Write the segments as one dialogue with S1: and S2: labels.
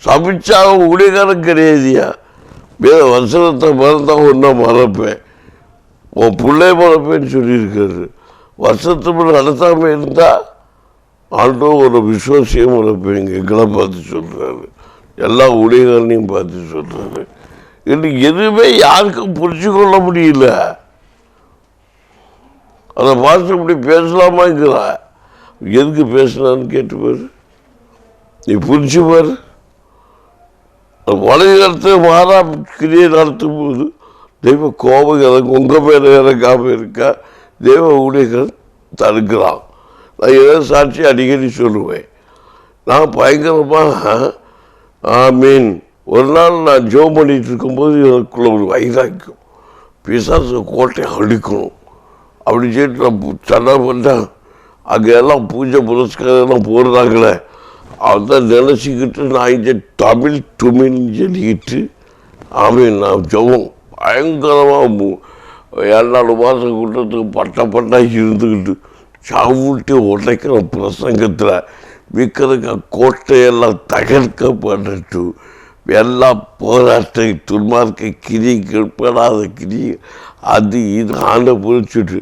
S1: சமைச்சாக ஊழியக்காரன் கிடையாதியா. வேற வசனத்தை மறந்தா ஒன்றா மறப்பேன், உன் பிள்ளை மறப்பேன்னு சொல்லியிருக்காரு. வருஷத்துக்கு நடத்தாமல் இருந்தால் ஆண்டோ ஒரு விசுவாசியம் மறப்பேன். எங்களை பார்த்து சொல்கிறாரு, எல்லா ஊழியக்காரனையும் பார்த்து சொல்கிறாரு. இன்னைக்கு எதுவுமே யாருக்கும் புரிஞ்சு கொள்ள முடியல. அதை பார்த்து இப்படி பேசலாமாங்கிறா. எதுக்கு பேசினான்னு கேட்டுப்பாரு, நீ புரிஞ்சு பாரு. வலையத்தை மாறா கிரியை நடத்தும் போது தெய்வ கோபம் எனக்கு உங்கள் மேலே இறக்காமல் இருக்கா, தெய்வ ஊழியர்கள் தடுக்கிறான். நான் ஏதாவது சாட்சி அடிக்கடி சொல்லுவேன். நான் பயங்கரமாக ஆமீன். ஒரு நாள் நான் ஜோம் பண்ணிகிட்டு இருக்கும்போது எனக்குள்ள ஒரு வைராக்கியம், பிசாசு கோட்டையை அடிக்கணும் அப்படின்னு சொல்லிட்டு நான் சண்டை பண்ணேன். அங்கே எல்லாம் பூஜை புரஸ்காரம் எல்லாம் போடுறாங்களே, அதான் நினச்சிக்கிட்டு நான் இங்கே தமிழ் துமின்னு சொல்லிக்கிட்டு ஆமீன் நான் ஜோம் பயங்கரமாக 7-4 மாதம் கூட்டத்துக்கு பட்டா இருந்துக்கிட்டு சாவுட்டி உடைக்கிற பிரசங்கத்தில் விற்கிறக்க கோட்டையெல்லாம் தகர்க்கப்பட்டு எல்லா போராட்ட துன்மார்க்க கிரி கெட்படாத கிரி அது இது ஆண்டை புரிச்சுட்டு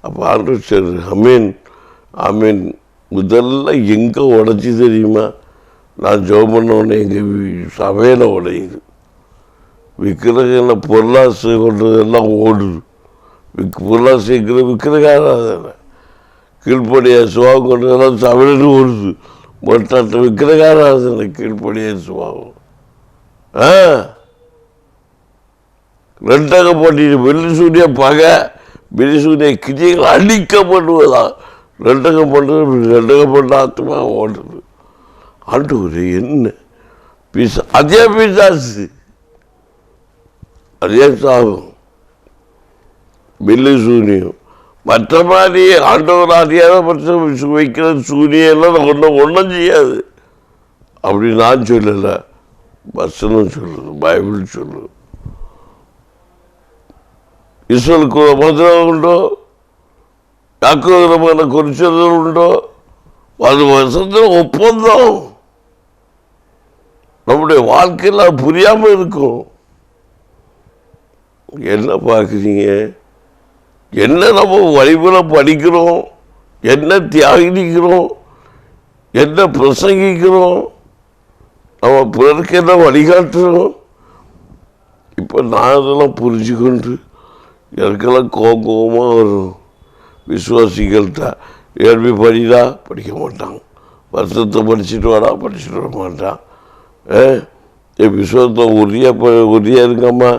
S1: அப்போ ஆண்டு சரி அமீன் ஆமீன். முதல்ல எங்கே உடைச்சி தெரியுமா? நான் ஜோம் பண்ணோன்னே எங்கள் சபையில் உடையுது. விற்கிறதுல பொருளாசை கொண்டதெல்லாம் ஓடுது. பொருளாசை விற்கிறதுக்காக கீழ்ப்படியா சுவாகம் கொண்டதெல்லாம் சபையிலும் ஓடுது. மொட்டாட்ட விற்கிறதுக்காக கீழ்ப்படியா சுவாகம் ரெண்டாக போட்டிட்டு வெள்ளிசூரிய பகை வெளிசூரிய கிரிகள் அழிக்கப்படுவதா. ரெண்டகம் பண்ண ஆத்மா ஓடுது. ஆண்டு ஒரு என்ன அதே பிசாசு அதே சாகும் வெள்ளி சூனியம் மற்ற மாதிரி ஆண்டவர் அறியாத பட்சம் வைக்கிற சூனியெல்லாம் ஒன்றும் செய்யாது. அப்படி நான் சொல்லலை, வசனம் சொல்லுது, பைபிள் சொல்லுது. ஈஸ்வருக்கு மந்திரம் உண்டோ, யாக்கோவிதமான குறிச்சொல்கள் உண்டோ, அது வசத்தில் ஒப்பந்தம். நம்முடைய வாழ்க்கையில் புரியாமல் இருக்கும். என்ன பார்க்குறீங்க? என்ன நம்ம வழிமுறை படிக்கிறோம், என்ன தியாகிக்கிறோம், என்ன பிரசங்கிக்கிறோம், நம்ம பிறருக்கு என்ன வழிகாட்டுறோம். இப்போ நான் அதெல்லாம் புரிஞ்சுக்கொண்டு எனக்கெல்லாம் கோபமாக வரும். விசுவாசிகள்கிட்ட ஏழ்மை படிடா படிக்க மாட்டான், வருஷத்தை படிச்சுட்டு வாடா படிச்சுட்டு வர மாட்டான். என் விசுவாசத்தை உறுதியாக இருக்கம்மா,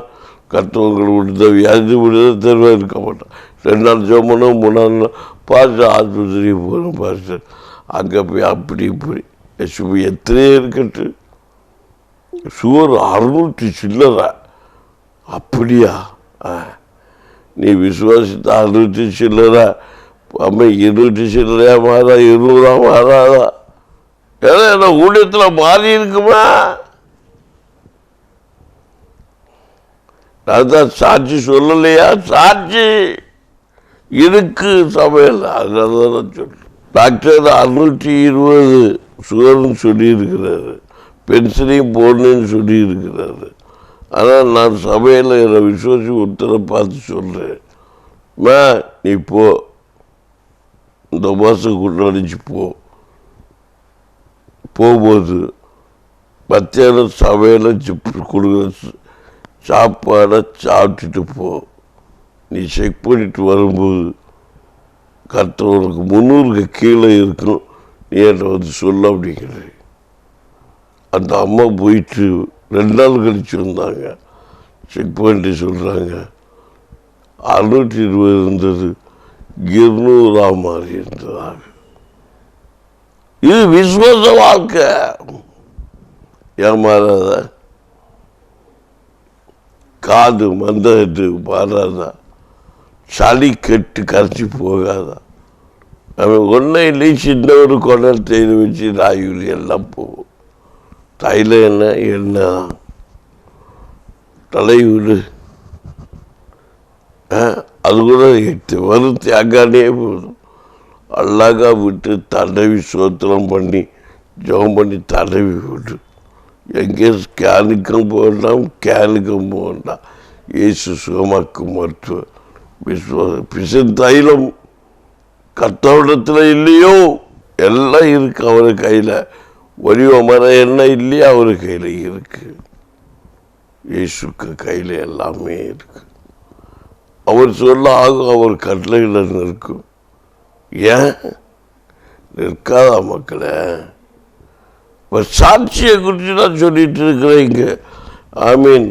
S1: கற்றவர்கள் விடுத வியாதி விடுத தெருவாக இருக்க மாட்டான். 2 நாள் ஜோமனும் 3 நாள் பாஸ்டர் ஆஸ்பத்திரி போகணும் பாஸ்டர், அங்கே போய் அப்படி இப்படி எத்தனையோ இருக்கட்டு. சுகர் 600 சில்லற. அப்படியா? நீ விசுவாசித்த 600 சில்லற அம்மா 200 சில்லறையா மாறா 200 மாறாதா? ஏன்னா என்ன ஊழியத்தில் மாறி இருக்குமா? அதுதான் சாட்சி சொல்லலையா? சாட்சி இருக்கு சமையல். அதனால தான் சொல்றேன். டாக்டர் 620 சுகர்னு சொல்லியிருக்கிறாரு, பென்சிலையும் போடணுன்னு சொல்லியிருக்கிறாரு. ஆனால் நான் சபையில் என்னை விசுவாசி ஒருத்தரை பார்த்து சொல்கிறேன், நீ போ, இந்த மாதம் கொண்டாடிச்சு போகும்போது மத்தியானம் சபையில் கொடுக்குற சாப்பாடை சாப்பிட்டுட்டு போ. நீ செக் பண்ணிட்டு வரும்போது கர்த்தவனுக்கு 300க்கு கீழே இருக்கணும், நீ என்னை வந்து சொல்ல அப்படிங்கிறது. அந்த அம்மா போயிட்டு 2 நாள் கழிச்சு வந்தாங்க. செக் பண்ணிட்டு சொல்கிறாங்க 620 இருந்தது 200 மாறி இருந்ததாக. இது விசுவாச வாழ்க்கை. ஏமாறாத, காது மந்தட்டு மாறாதா, சளி கெட்டு கரைச்சி போகாதா. அவன் ஒன்றும் இல்லை, சின்ன ஒரு குடல் தேடி வச்சு ராயுலி எல்லாம் போகும். தைலம் என்ன எண்ணெய் தலைவிடு, அது கூட 8 வரும் தேங்கானே போதும். அழகா விட்டு தடவி சோத்திரம் பண்ணி ஜெபம் பண்ணி தடவி விட்டு எங்கே ஸ்கேனுக்கும் போகலாம், கேனுக்கும் போகலாம். இயேசு சுகமாக்கும் மருத்துவர். பிசன் தைலம் கத்தவிடத்தில் இல்லையோ, எல்லாம் இருக்கு அவர் கையில். ஒலிவ மர எண்ணெய் இல்லையா அவர் கையில் இருக்கு. இயேசுக்கு கையில் எல்லாமே இருக்கு. அவர் சொல்ல ஆகும், அவர் கட்டளைகளை நிற்கும். ஏன் நிற்காதா மக்களை? சாட்சியை குறித்து தான் சொல்லிட்டு இருக்கிறேங்க. ஆமீன்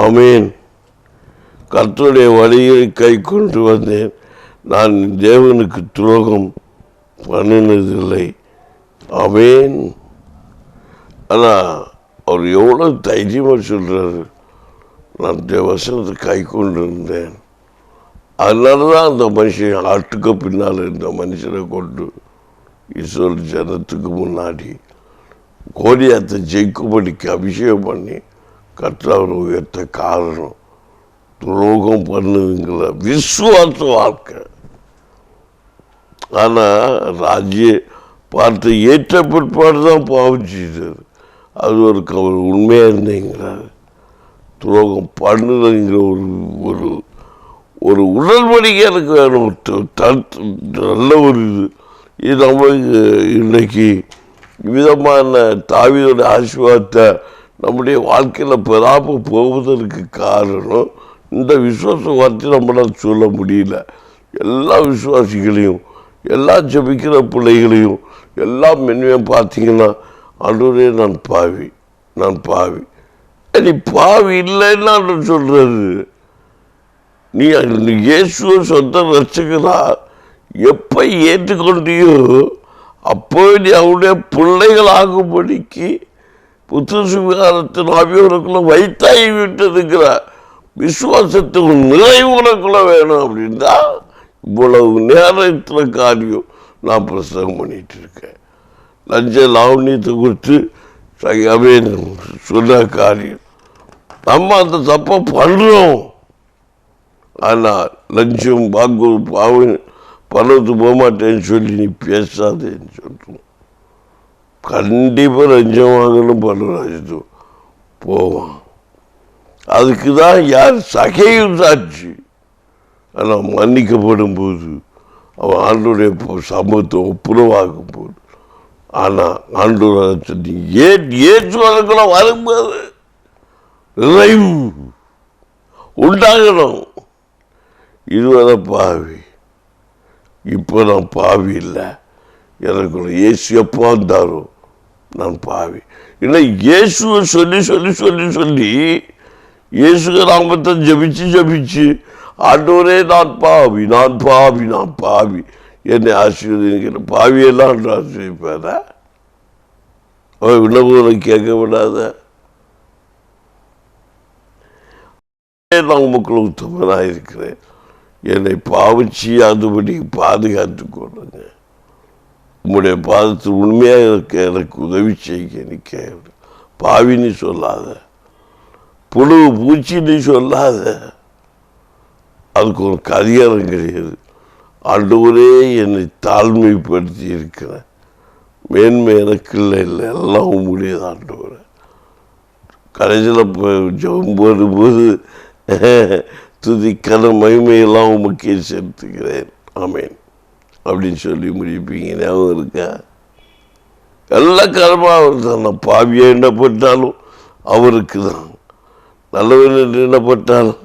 S1: ஆமீன். கர்த்தருடைய வழியை கை கொண்டு வந்தேன், நான் தேவனுக்கு துரோகம் பண்ணினதில்லை. ஆமீன். ஆனால் அவர் எவ்வளோ தைரியமாக சொல்கிறாரு, நான் வசனத்தை கை கொண்டு இருந்தேன். அதனால தான் அந்த மனுஷன் ஆட்டுக்கு பின்னால் இந்த மனுஷனை கொண்டு இஸ்ரவேல் ஜனத்துக்கு முன்னாடி கோலியாத்தை ஜெயிக்கும்படிக்கு அபிஷேகம் பண்ணி கர்த்தரை உயர்த்த காரணம் துரோகம் பண்ணுங்கிற விசுவாச வாழ்க்கை. ஆனால் ராஜ்ய பார்த்து ஏற்ற பிற்பாடு தான் பாவம் செய்தார். அது ஒரு அவர் உண்மையாக இருந்தேங்கிறார். துரோகம் பண்ணுதுங்கிற ஒரு ஒரு உடன்படிக்கை எனக்கு வேணும். நல்ல ஒரு இது நம்மளுக்கு இன்றைக்கு விதமான தாவீதுடைய ஆசீர்வாதத்தை நம்முடைய வாழ்க்கையில் பெறாமல் போவதற்கு காரணம் இந்த விசுவாச வார்த்தை நம்மளால் சொல்ல முடியல. எல்லா விசுவாசிகளையும், எல்லா ஜெபிக்கிற பிள்ளைகளையும், எல்லா மென்மையும் பார்த்தீங்கன்னா, ஆண்டவரே நான் பாவி, நான் பாவி. நீ பாவி இல்லைன்னு ஆண்டவர் சொல்றாரு. நீ இயேசுவை சொந்த ரட்சகரா எப்போ ஏற்றுக்கொண்டியோ அப்போ நீ அவருடைய பிள்ளைகள் ஆகும்படிக்கு புத்திர சுவிகாரத்தின் ஆவியோருக்குள்ள வைத்தாகி விட்டதுங்கிற விசுவாசத்துக்கு நிறைவு உனக்குள்ள வேணும். அப்படின்னா இவ்வளவு நேரத்தில் காரியம் நான் பிரசங்கம் பண்ணிட்டு இருக்கேன். லஞ்ச லாவணியத்தை குறித்து சொன்ன காரியம் நம்ம அந்த தப்பை பண்ணுறோம். ஆனால் லஞ்சம் வாங்கு பணத்து போகமாட்டேன்னு சொல்லி நீ பேசாதேன்னு சொல்கிறோம். கண்டிப்பாக லஞ்சம் வாங்கணும், பணம் போவான். அதுக்கு தான் யார் சகையும் சாட்சி. ஆனால் மன்னிக்கப்படும் போது அவன் ஆண்டோடைய சமூகத்தை ஒப்புரவாகும் போது, ஆனால் ஆண்டோட நீ ஏற்றுவதற்குள்ள வரும்போது நிறைவு உண்டாகணும். இதுவரை பாவி, இப்போ நான் பாவி இல்லை. எனக்கு இயேசு எப்போ வந்தாரோ நான் பாவி இல்லை. இயேசுவை சொல்லி சொல்லி சொல்லி சொல்லி இயேசு நாமத்தை ஜபிச்சு ஜபிச்சு ஆண்டவரே நான் பாவி, நான் பாவி, நான் பாவி, என்னை ஆசீர்வதிக்கிற பாவியெல்லாம் ஆசீர்வதிப்பாரா? அவன் விண்ணப்பங்களை கேட்க விடாத. நான் உமக்குள்ள உத்தமனாக இருக்கிறேன், என்னை பாவச்சியாதபடி பாதுகாத்து கொள்ளுங்க. உங்களுடைய பாதத்தில் உண்மையாக இருக்க எனக்கு உதவி செய்ய. நிற்க பாவின்னு சொல்லாத, புழு பூச்சின்னு சொல்லாத. அதுக்கு ஒரு அதிகாரம் கிடையாது. ஆண்டவரே என்னை தாழ்மைப்படுத்தி இருக்கிறேன், மேன்மை எனக்கு இல்லை, எல்லாம் உங்களுடையது ஆண்டவரே. கடைசியில் ஜெபம் போடும்போது துதிக்கான மகிமையெல்லாம் உமக்கே செலுத்துகிறேன், ஆமேன் அப்படின்னு சொல்லி முடிப்பீங்க. ஞாபகம் இருக்கா? எல்லா காலமாக அவர் தான். நான் பாவியாக எண்ணப்பட்டாலும் அவருக்கு தான், நல்லவன் என்று எண்ணப்பட்டாலும்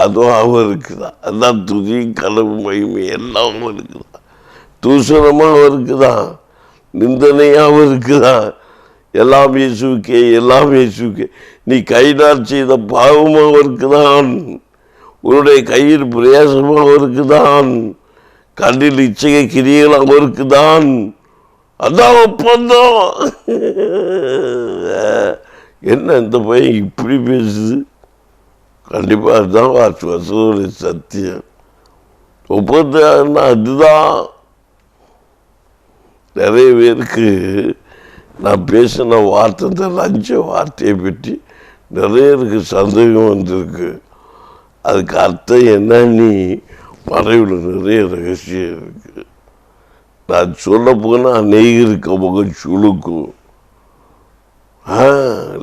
S1: அதுவும் அவருக்கு தான். அதான் துதி கனவு மகிமை எல்லாம் அவருக்கு தான். தூசணமாக அவருக்கு தான், நிந்தனையாக அவருக்கு தான். எல்லாம் இயேசுக்கே, எல்லாம் இயேசுக்கே. நீ கைதால் செய்த பாவமும் அவருக்கு தான், உன்னுடைய கையில் பிரயாசமும் அவருக்கு தான், கண்ணில் இச்சைய கிரியைகள் அவருக்கு தான். அதான் ஒப்பந்தம். என்ன இந்த பையன் இப்படி பேசுது? கண்டிப்பாக அதுதான் வசூல் சத்தியம். ஒப்பந்தம் அதுதான். நிறைய பேருக்கு நான் பேசின வார்த்தை, இந்த லஞ்ச வார்த்தையை பற்றி நிறைய இருக்கு சந்தேகம் வந்திருக்கு. அதுக்கு அர்த்தம் என்ன? நீ மறைவில் நிறைய ரகசியம் இருக்கு. நான் சொல்ல போனால் நெய் இருக்க முகம் சுழுக்கும்.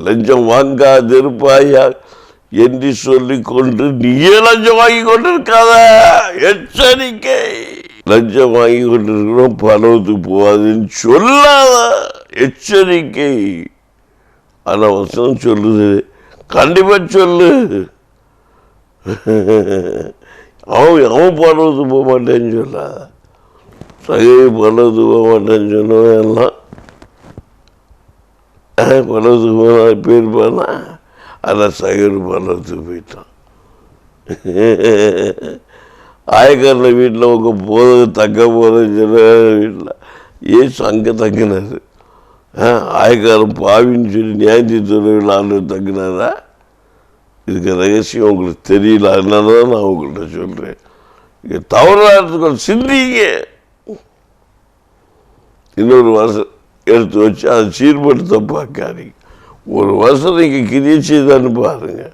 S1: லஞ்சம் வாங்காதிருப்பாயா என்று சொல்லிக் கொண்டு நீயே லஞ்சம் வாங்கி கொண்டிருக்காத, எச்சரிக்கை. லஞ்சம் வாங்கி கொண்டிருக்கிறோம், பணத்துக்கு போகாதுன்னு சொல்லாத, எச்சரிக்கை. ஆனா வசனம் சொல்லுது, கண்டிப்பா சொல்லு. அவன் பணத்துக்கு போக மாட்டேன்னு சொல்லாத, சகோதரி பணத்துக்கு போக மாட்டேன்னு சொன்னவன் எல்லாம் பணத்துக்கு போனா போயிருப்பானா, ஆனால் சகோதரி பணத்துக்கு போயிட்டான். ஆயக்காரில் வீட்டில் உங்கள் போது தங்க போகிறேன்னு சொன்ன வீட்டில் ஏசு அங்கே தங்கினார். ஆயக்காரன் பாவின்னு சொல்லி நியாயத்தி துறையில் ஆண்டு தங்கினாரா? இதுக்கு ரகசியம் உங்களுக்கு தெரியல, அதனால தான் நான் உங்கள்கிட்ட சொல்கிறேன். இங்கே தவறாக சிந்திங்க. இன்னொரு வருஷம் எடுத்து வச்சு அதை சீர்படுத்த பார்க்காதீங்க. ஒரு வருஷம் நீங்கள் கிரியை செய்தான்னு பாருங்க.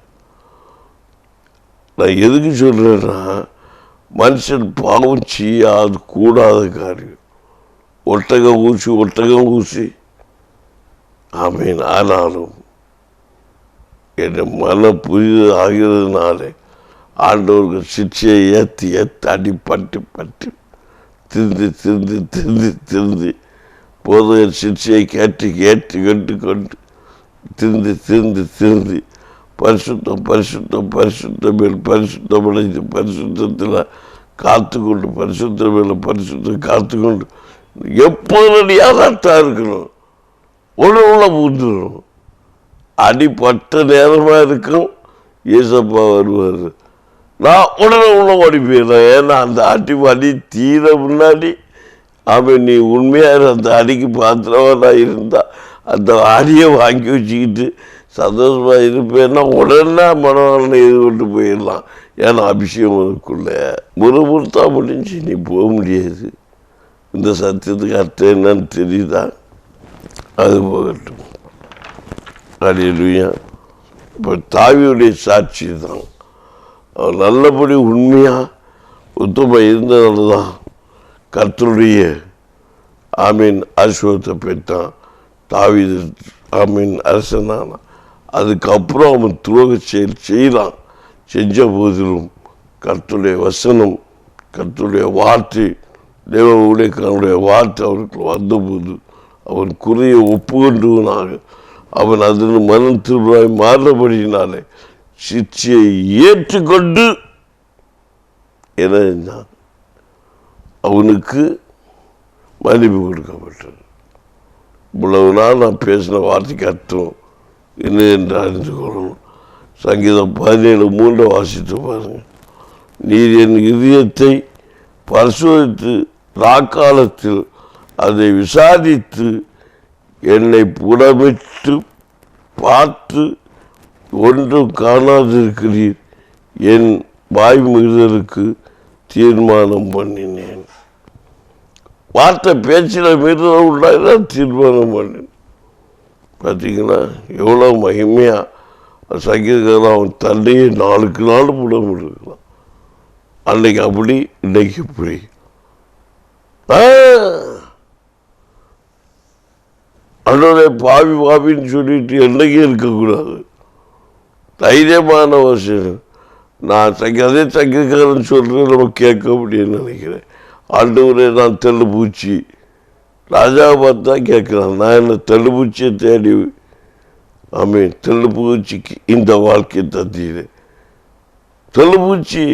S1: நான் எதுக்கு சொல்கிறேன்னா, மனுஷன் பாவம் செய்யாது கூடாத காரியம். ஒட்டகம் ஊசி ஆமீன். ஆனாலும் என் மன புரிது ஆகிறதுனாலே ஆண்டவர்கள் சிக்ஷையை ஏற்றி அடிப்பட்டு திருந்து போதைய சிக்ஷையை கேட்டு கொண்டு திருந்து பரிசுத்தம் மேல் பரிசுத்தம் அடைந்து பரிசுத்தத்தில் காத்துக்கொண்டு பரிசுத்தம் மேல பரிசுத்தம் காத்துக்கொண்டு எப்போது யாராட்டா இருக்கணும். உள்ள பூந்துடும். அடிப்பட்ட நேரமாக இருக்கும், ஏசப்பா வருவார். நான் உடனே உள்ள ஓடி போயிடுறேன். ஏன்னா அந்த அடி தீர முன்னாடி அவன் நீ உண்மையாக அந்த அடிக்கு பாத்திரமா இருந்தா அந்த அடியை வாங்கி வச்சுக்கிட்டு சந்தோஷமாக இருப்பேன்னா உடனே மனவாளனை எதிர்கொண்டு போயிடலாம். ஏன்னா அபிஷேகம் அதுக்குள்ள முறுமுறுத்தா முடிஞ்சு நீ போக முடியாது. இந்த சத்தியத்துக்கு அர்த்தம் என்னன்னு தெரியுதா? அது போகட்டும். அல்லேலூயா. இப்போ தாவியுடைய சாட்சி தான். அவன் நல்லபடி உண்மையாக உத்தம இருந்ததால தான் கர்த்தருடைய ஆமீன் ஆசீர்வாதத்தை பெற்றான். தாவீது ஆமீன் அரசனான. அதுக்கப்புறம் அவன் துரோக செயல் செய்யலாம். செஞ்ச போதிலும் கர்த்தருடைய வசனம், கர்த்தருடைய வார்த்தை, தேவ ஊழியக்காரனுடைய வார்த்தை அவருக்கு வந்தபோது அவன் குறைய ஒப்புக்கொண்டவனாக அவன் அதில் மனம் திருவாய் மாறுபடினாலே சிக்ஷையை ஏற்றுக்கொண்டு என்ன அவனுக்கு மன்னிப்பு கொடுக்கப்பட்டது. இவ்வளவு நாள் நான் பேசின வார்த்தைக்கு அர்த்தம் என்ன என்று அறிந்து கொள்ளணும். சங்கீதம் 17:3 வாசித்து பாருங்கள். நீர் என் இதயத்தை பரிசோதித்து ராக்காலத்தில் அதை விசாரித்து என்னை புடமிட்டு பார்த்து ஒன்றும் காணாதிருக்கிறீர். என் வாய் மீறுதலுக்கு தீர்மானம் பண்ணினேன். வார்த்தை பேச்சில் மீறுதல் உண்டாக தீர்மானம் பண்ணினேன். பார்த்தீங்கன்னா எவ்வளோ மகிமையாக சங்கீதக்காரன் அவன் தண்டையை 4 நாள் புடமிருக்கலாம். அன்னைக்கு அப்படி, இன்னைக்கு இப்படி. அதோட பாவின்னு சொல்லிட்டு என்னைக்கே இருக்கக்கூடாது. தைரியமான விஷயம். நான் அதே சங்கீதக்காரன் சொல்கிறேன், நம்ம கேட்க முடியும்னு நினைக்கிறேன். ஆண்டவரே நான் தெள்ளுப்பூச்சி, ராஜாவை பார்த்தா கேட்குறான், நான் என்ன தெள்ளுப்பூச்சியை தேடி ஆமீன் தெள்ளுப்பூச்சிக்கு இந்த வாழ்க்கையை தந்தீரு. தெள்ளுப்பூச்சி,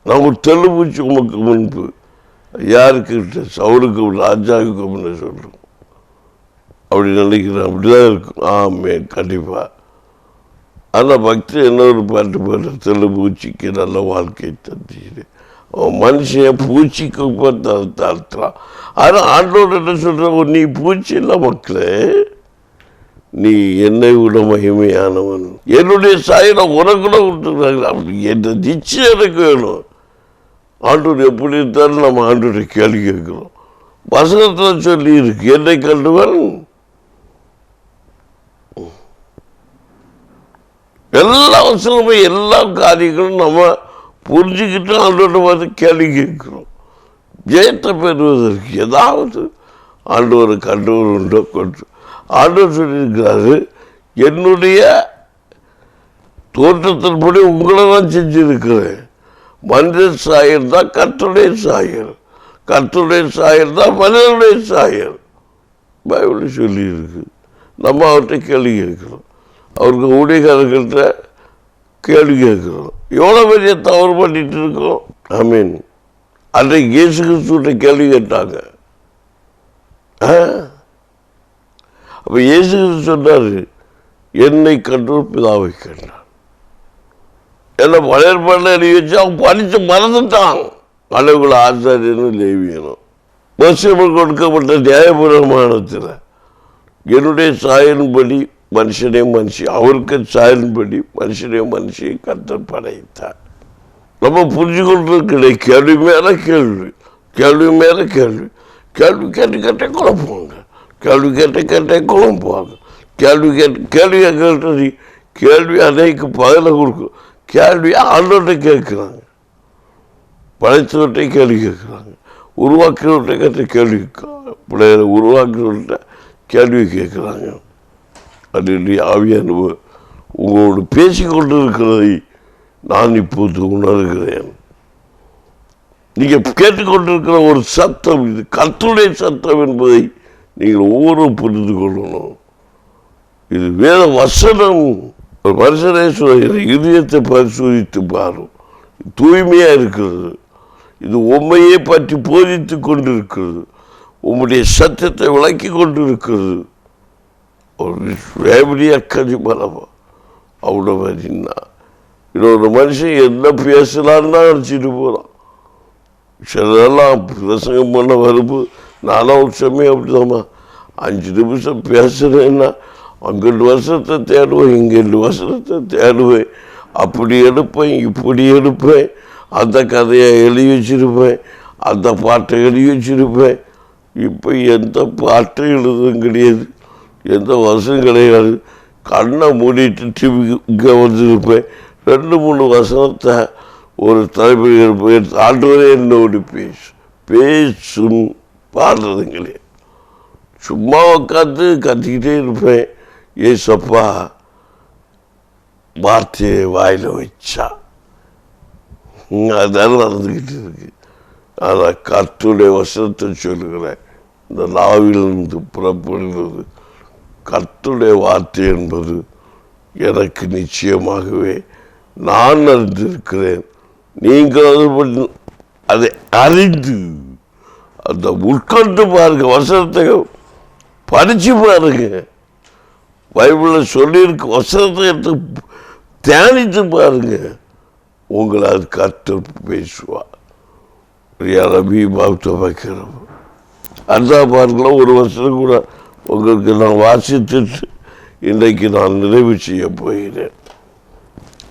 S1: நான் ஒரு தெள்ளுப்பூச்சி உமக்கு முன்பு யாருக்கு சவுலுக்கும் ராஜாவுக்கும்னு சொல்கிறோம். அப்படி நினைக்கிறேன். அப்படிதான் இருக்கும். ஆமேன், கண்டிப்பாக. ஆனால் பக்தி என்ன ஒரு பாட்டு பாடுற, தெள்ளுப்பூச்சிக்கு நல்ல வாழ்க்கையை தந்தீரு. அவன் மனுஷன் பூச்சிக்கு தாழ்த்துறான். ஆனால் ஆண்டோட என்ன சொல்கிறான், நீ பூச்சி இல்லை மக்களே, நீ என்னை விட மகிமையானவன், என்னுடைய சாயலை உனக்குள்ள விட்டுருக்காங்க. அப்படி என்ற நிச்சயம் எனக்கு வேணும். ஆண்டவர் எப்படி இருந்தாலும் நம்ம ஆண்டோட கேள்வி கேட்கிறோம். வசனத்தில் சொல்லி இருக்கு, என்னை கண்டுவன் எல்லா வசனமும் எல்லா காரியங்களும் நம்ம புரிஞ்சுக்கிட்டு ஆண்டோட பார்த்து கேள்வி கேட்கிறோம். ஜெயத்தை பெறுவதற்கு ஏதாவது ஆண்டவர் கண்டவர் உண்டோ கொண்டு ஆண்டவர் சொல்லியிருக்கிறாரு, என்னுடைய தோற்றத்தின்படி உங்களை தான் செஞ்சிருக்கிறேன். மனிதன் சாயல் தான் கர்த்தருடைய சாயல், கர்த்தருடைய சாயல் தான் மனிதனுடைய சாயல். பைபிள் சொல்லியிருக்கு. நம்ம அவர்கிட்ட கேள்வி கேட்கிறோம், அவருக்கு ஊழியக்காரர்கள்ட்ட கேள்வி கேட்கிறோம். எவ்வளோ பெரிய தவறு பண்ணிட்டு இருக்கோம். ஆமீன். அன்றைக்கு இயேசு கிறிஸ்துவிட்ட கேள்வி கேட்டாங்க. அப்போ இயேசு கிறிஸ்து சொன்னார், என்னை கண்டோர் பிதாவை கண்டார். என்ன பழைய பாடல எழுதி வச்சு அவன் படித்து மறந்துட்டான். அளவுகள் ஆச்சாரியனும் லேவியனும் மோசேக்கு கொடுக்கப்பட்ட நியாயப்பிரமாணத்தில் என்னுடைய சாயலின்படி மனுஷனே மனுஷி, அவருக்கு சாயலின்படி மனுஷனே மனுஷியை கர்த்தர் படைத்தார். நம்ம புரிஞ்சு கொண்டிருக்கிற கேள்வி மேலே கேள்வி, கேள்வி மேலே கேள்வி, கேள்வி கேட்டு கேட்டே குழப்புவாங்க, கேள்வி கேட்டு கேட்டே குழம்புவாங்க, கேள்வி கேட்டு கேள்வி கேட்டு கேள்வி அன்னைக்கு பதில கொடுக்கும். கேள்வியை ஆண்டோட்டை கேட்குறாங்க, படைத்தவர்கிட்ட கேள்வி கேட்குறாங்க, உருவாக்குறவர்கிட்ட கேட்ட கேள்வி, பிள்ளைகளை உருவாக்குறவர்கிட்ட கேள்வி கேட்குறாங்க. அது ஆவியானவர் உங்களோடு பேசிக்கொண்டு இருக்கிறதை நான் இப்போது உணர்கிறேன். நீங்கள் கேட்டுக்கொண்டிருக்கிற ஒரு சத்தம், இது கர்த்தருடைய சத்தம் என்பதை நீங்கள் ஒவ்வொருவரும் புரிந்து கொள்ளணும். இது வேத வசனம். ஒரு மனுஷனே சொல்ல இதயத்தை பரிசோதித்து பாரும், தூய்மையாக இருக்கிறது, இது உண்மையை பற்றி போதித்து கொண்டிருக்கிறது, உம்முடைய சத்தத்தை விளக்கி கொண்டிருக்கிறது. ஒரு வேபடிய கதி மரமா அவ்வளோ மாதிரின்னா இன்னொரு மனுஷன் என்ன பேசலான்னு தான் நினச்சிட்டு போகிறான். சிலரெல்லாம் பிரசங்கம் பண்ண வரும்போது நானும் ஒரு சமயம் அப்படிதாம்மா 5 நிமிஷம் பேசுகிறேன்னா அங்கிட்டு வருஷத்தை தேடுவேன், இங்கிட்டு வருஷத்தை தேடுவேன், அப்படி எடுப்பேன், இப்படி எடுப்பேன், அந்த கதையை எழுதி வச்சிருப்பேன், அந்த பாட்டை எழுதி வச்சிருப்பேன். இப்போ எந்த பாட்டும் எழுதும் கிடையாது, எந்த வருஷம் கிடையாது. கண்ணை மூடிட்டு டிவி இங்கே வந்துருப்பேன், 2-3 வசனத்தை ஒரு தலைமுறை இருப்பேன். ஆண்டவரே என்னோடு பேசும் பாடுறது கிடையாது. சும்மா உட்காந்து கத்திக்கிட்டே இருப்பேன். ஏசப்பா வார்த்தையை வாயில் வச்சா அதெல்லாம் நடந்துக்கிட்டு இருக்கு. ஆனால் கர்த்தருடைய வசனத்தை சொல்லுகிறேன், இந்த நாவிலிருந்து புறப்படுகிறது கர்த்தருடைய வார்த்தை என்பது எனக்கு நிச்சயமாகவே நான் அறிந்திருக்கிறேன். நீங்கள் அதை அறிந்து அந்த உட்கொண்டு பாருங்க, வசனத்தை படித்து பாருங்க, பைபிளில் சொல்லியிருக்கு வசனத்தை எடுத்து தியானித்து பாருங்க, உங்களை அது கர்த்தர் பேசுவார். ரபி பாப்த வைக்கிறோம் அந்தா பாருங்களா. ஒரு வருஷம் கூட உங்களுக்கு நான் வாசித்துட்டு இன்றைக்கு நான் நிறைவு செய்ய போகிறேன்.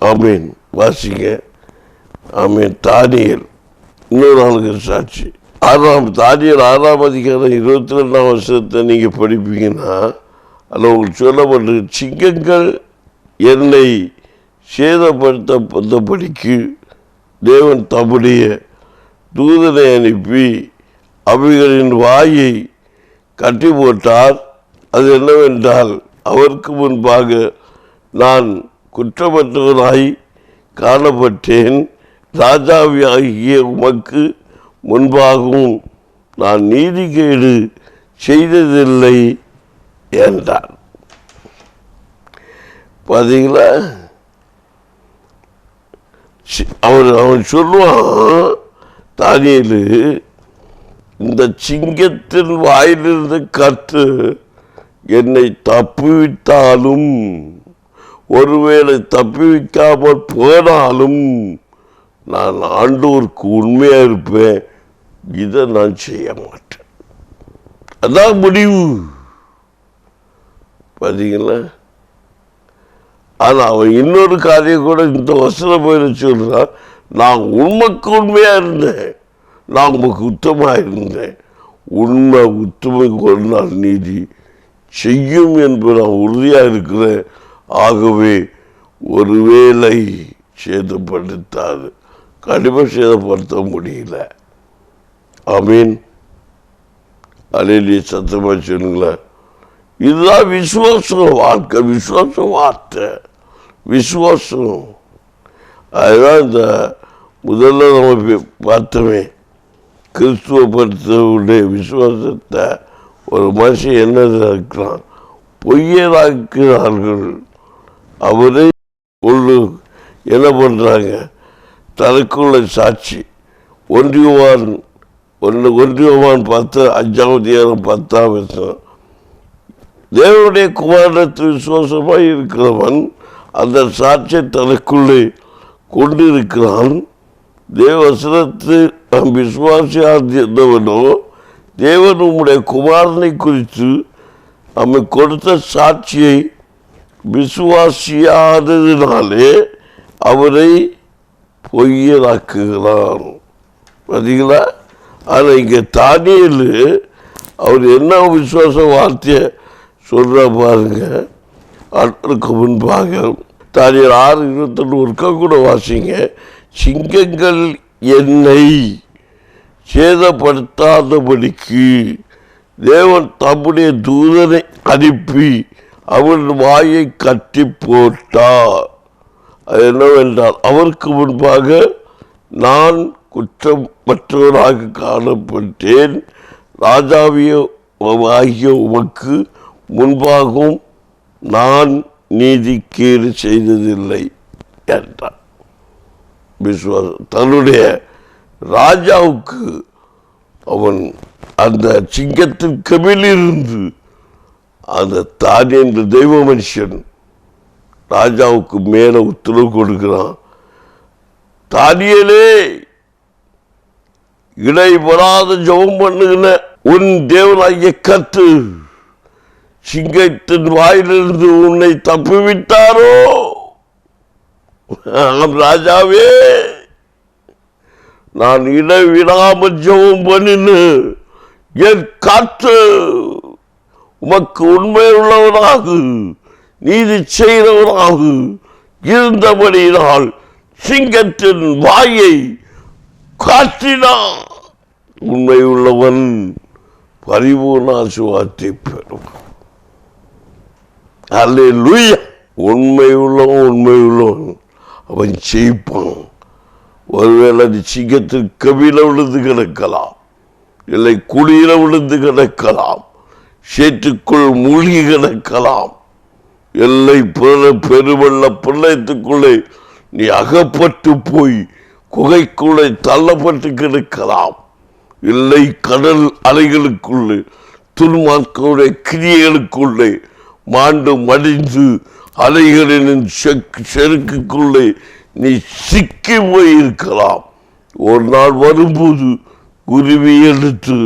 S1: ஆமீன். வாசிங்க. ஆமீன். தானியேல் இன்னொரு ஆளுக்கு சாட்சி. தானியேல் 6ஆம் அதிகாரம் 22ஆம் வருஷத்தை நீங்கள் படிப்பீங்கன்னா அதில் உங்களுக்கு சொல்லப்பட்டது, சிங்கங்கள் என்னை சேதப்படுத்தப்பட்டபடிக்கு தேவன் தம்முடைய தூதனை அனுப்பி அவைகளின் வாயை கட்டி போட்டார். அது என்னவென்றால், அவருக்கு முன்பாக நான் குற்றமற்றவனாய் காணப்பட்டேன், ராஜாவியாகிய உமக்கு முன்பாகவும் நான் நீதிகேடு செய்ததில்லை என்றார். பார்த்தீங்களா? அவன் சொல்லுவான், தானியேலு, இந்த சிங்கத்தின் வாயிலிருந்து கர்த்தர் என்னை தப்புவித்தாலும், ஒருவேளை தப்புவிக்காமல் போனாலும் நான் ஆண்டவருக்கு உண்மையாக இருப்பேன், இதை நான் செய்ய மாட்டேன். அதான் முடிவு. பார்த்தீங்களா? ஆனால் அவன் இன்னொரு காரியம் கூட இந்த வசனம் போயிட சொல்கிறான், நான் உண்மைக்கு உண்மையாக இருந்தேன், நான் உமக்கு உத்தமாக இருந்தேன், உண்மை உத்தமைக்கு ஒரு நாள் நீதி செய்யும் என்று நான் உறுதியாக இருக்கிறேன். ஆகவே ஒருவேளை சேதப்படுத்தாது, கண்டிப்பாக சேதப்படுத்த முடியல. ஆமீன். அலையிலேயே சத்தமாக சொல்லுங்களேன். இதுதான் விசுவாசம் வாழ்க்கை, விசுவாச வார்த்தை, விசுவாசம். அதுதான் இந்த முதல்ல நம்ம பார்த்தோமே, கிறிஸ்துவப்படுத்தவுடைய விசுவாசத்தை ஒரு மனுஷன் என்ன இருக்கிறான், பொய்யராக்கிறார்கள். அவரை கொள்ளு என்ன பண்ணுறாங்க, தனக்குள்ள சாட்சி. ஒன்றியவான் 10:5 தேவனுடைய குமாரத்தில் விசுவாசமாக இருக்கிறவன் அந்த சாட்சியை தனக்குள்ளே கொண்டிருக்கிறான். தேவவசனத்தை நாம் விசுவாசியாதவனோ தேவன் உம்முடைய குமாரனை குறித்து நம்மை கொடுத்த சாட்சியை விசுவாசியாததினாலே அவரை பொய்யராக்குகிறான். பார்த்தீங்களா? ஆனால் இங்கே தானியேல் அவர் என்ன விசுவாச வார்த்தையை சொல்ற பாருங்க. அதற்கு முன்பாக தானியேல் 6:21 ஒருக்கா கூட வாசிங்க. சிங்கங்கள் என்னை சேதப்படுத்தாதபடிக்கு தேவன் தம்முடைய தூதனை அனுப்பி அவன் வாயை கட்டி போட்டார். அது என்னவென்றால், அவருக்கு முன்பாக நான் குற்றமற்றவராக காணப்பட்டேன், ராஜாவிய உமக்கு முன்பாகவும் நான் நீதிக்கேடு செய்ததில்லை என்றார். விசுவாசம். தன்னுடைய ராஜாவுக்கு அவன் அந்த சிங்கத்தின் கபிலிருந்து அந்த தானியேல் என்ற தெய்வ மனுஷன் ராஜாவுக்கு மேல உத்தரவு கொடுக்கிறான். தானியேலே, இடைவராத ஜெபம் பண்ணுகிற உன் தேவனாகிய கர்த்தர் சிங்கத்தின் வாயிலிருந்து உன்னை தப்பிவிட்டாரோ? ராஜாவே, நான் இடைவிடாமல் ஜெபம் பண்ணின என் கர்த்தர் உமக்கு உண்மை உள்ளவராக நீதி செய்கிறவராக இருந்தபடியினால் சிங்கத்தின் வாயை காட்டினான். உண்மை உள்ளவன் பரிபூர்ண ஆசீர்வாதத்தை பெறும். அல்லேலூயா. உண்மை உள்ளவன் அவன் ஜெயிப்பான். ஒருவேளை அது சிங்கத்தின் கவியில விழுந்து கிடக்கலாம், இல்லை குழியில விழுந்து கிடக்கலாம், சேற்றுக்குள் மூழ்கி கிடக்கலாம், எல்லை பெருவெள்ள பிரளயத்துக்குள்ளே நீ அகப்பட்டு போய் குகைக்குள்ளே தள்ளப்பட்டு கிடக்கலாம், இல்லை கடல் அலைகளுக்குள்ளே துன்மார்க்கருடைய கிரியைகளுக்குள்ளே மாண்டு மடிந்து அலைகளின் செருக்குக்குள்ளே நீ சிக்கி போயிருக்கலாம். ஒரு நாள் வரும்போது குருவி எடுத்து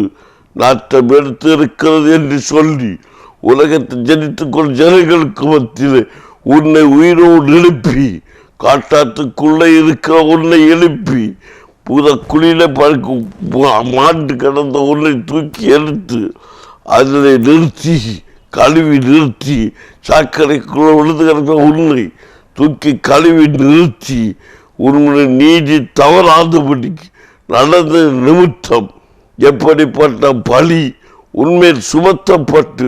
S1: நாட்டம் எடுத்து இருக்கிறது என்று சொல்லி உலகத்தை ஜனித்துக்கொள் ஜனங்களுக்கு மத்தியில் உன்னை உயிரோடு எழுப்பி, காட்டாத்துக்குள்ளே இருக்கிற உன்னை எழுப்பி, புதக்குழியில மாண்டு கிடந்த உன்னை தூக்கி எடுத்து அதனை நிறுத்தி கழுவி நிறுத்தி, சாக்கடைக்குள்ள விழுந்து கிடக்கிற உன்னை தூக்கி கழுவி நிறுத்தி உன்னுடைய நீதி தவறாதபடிக்கு நடந்த நிமித்தம் எப்படிப்பட்ட பழி உண்மையில் சுமத்தப்பட்டு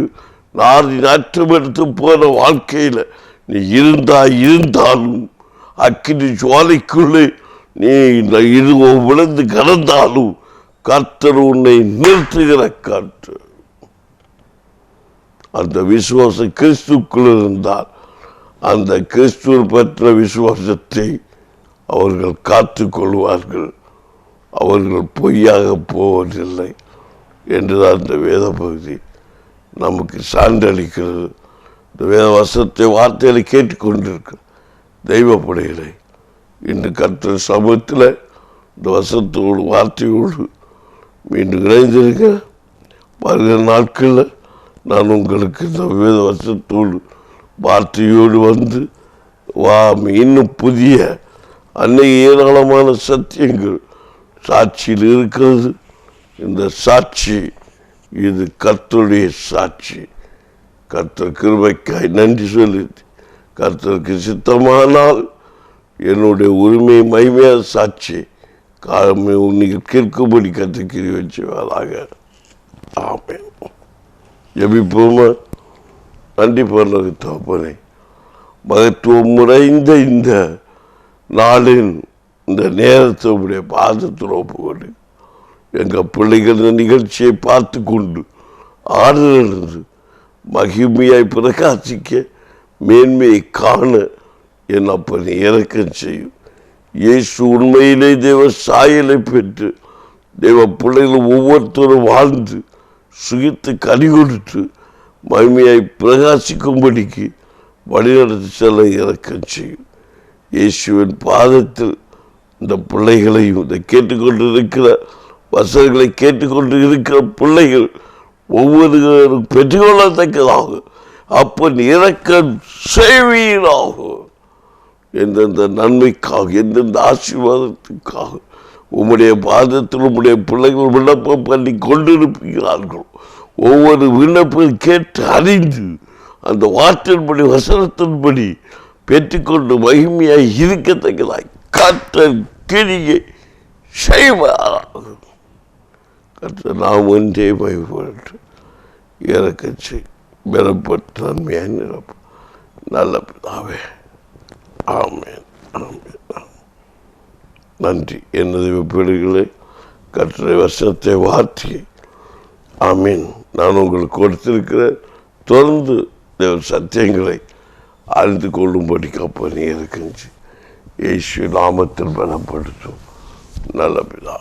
S1: நாற்றம் எடுத்து போன வாழ்க்கையில் நீ இருந்தாலும் அக்கினி ஜுவாலைக்குள்ளே நீ விழுந்து கடந்தாலும் கர்த்தர் உன்னை நிறுத்துகிற காற்று. அந்த விசுவாசம் கிறிஸ்துக்குள் இருந்தால் அந்த கிறிஸ்துவ பெற்ற விசுவாசத்தை அவர்கள் காத்து கொள்வார்கள். அவர்கள் பொய்யாக போவதில்லை என்றுதான் இந்த வேத பகுதி நமக்கு சான்றளிக்கிறது. இந்த வேத வசனத்தை வார்த்தைகளை கேட்டுக்கொண்டிருக்கிற தெய்வ படைகளை இன்று கர்த்தர் சமூகத்தில் இந்த வசனத்தோடு வார்த்தையோடு மீண்டும் இணைந்திருக்க வருகிற நாட்களில் நான் உங்களுக்கு இந்த வேத வசனத்தோடு வார்த்தையோடு வந்து இன்னும் புதிய அன்னைய ஏராளமான சத்தியங்கள் சாட்சியில் இருக்கிறது. இந்த சாட்சி இது கர்த்தருடைய சாட்சி. கர்த்தர் கிருபைக்காய் நன்றி சொல்லி, கர்த்தருக்கு சித்தமானால் என்னுடைய உரிமை மைமையான சாட்சி காலமே நீங்கள் கேட்கும்படி கற்றுக்கிற வச்சுவாராக. ஆமென். ஜெபிப்போமா. நன்றி பரலோக தகப்பனே, மகத்துவம் நிறைந்த இந்த நாளின் இந்த நேரத்தை உடைய பாதத்தில் ஒப்புக்கொண்டு எங்கள் பிள்ளைகள் இந்த நிகழ்ச்சியை பார்த்து கொண்டு ஆறுதலிருந்து மகிமையாய் பிரகாசிக்க மேன்மையை காண என் அப்பனை இறக்கம் செய்யும். இயேசு உண்மையிலே தேவ சாயலை பெற்று தேவ பிள்ளைகள் ஒவ்வொருத்தரும் வாழ்ந்து சுகித்து கனி கொடுத்து மகிமையாய் பிரகாசிக்கும்படிக்கு வழிநடத்தி செல்ல இறக்கம் செய்யும். இயேசுவின் பாதத்தில் இந்த பிள்ளைகளையும் இதை கேட்டுக்கொண்டு இருக்கிற வசனங்களை கேட்டுக்கொண்டு இருக்கிற பிள்ளைகள் ஒவ்வொருவரும் பெற்றுக்கொள்ளத்தக்கதாக அப்பன் இறக்கம் செய்வீராகும். எந்தெந்த நன்மைக்காக எந்தெந்த ஆசீர்வாதத்துக்காக உம்முடைய பாதத்தில் உம்முடைய பிள்ளைகள் விண்ணப்பம் பண்ணி கொண்டிருக்கிறார்கள், ஒவ்வொரு விண்ணப்பம் கேட்டு அறிந்து அந்த வார்த்தையின்படி வசனத்தின்படி பெற்றுக்கொண்டு மகிமையாய் இருக்கத்தக்கதாய் கர்த்தர் கிரியை செய்வாராக. கர்த்தர் நாம் ஒன்றே மகிழ்ச்சி இறக்கச்சி பெறப்பட்ட நன்மையாக நிரப்ப நல்ல பிதாவே. ஆமென், ஆமென். நன்றி. எனது பிள்ளைகளே, கர்த்தருடைய வசனத்தை வார்த்தையை ஆமீன் நான் உங்களுக்கு கொடுத்திருக்கிற தொடர்ந்து தேவ சத்தியங்களை அறிந்து கொள்ளும்படி கப்பனி இருக்குச்சு. இயேசு நாமத்தில் பலப்படுத்தும் நல்ல பிதா.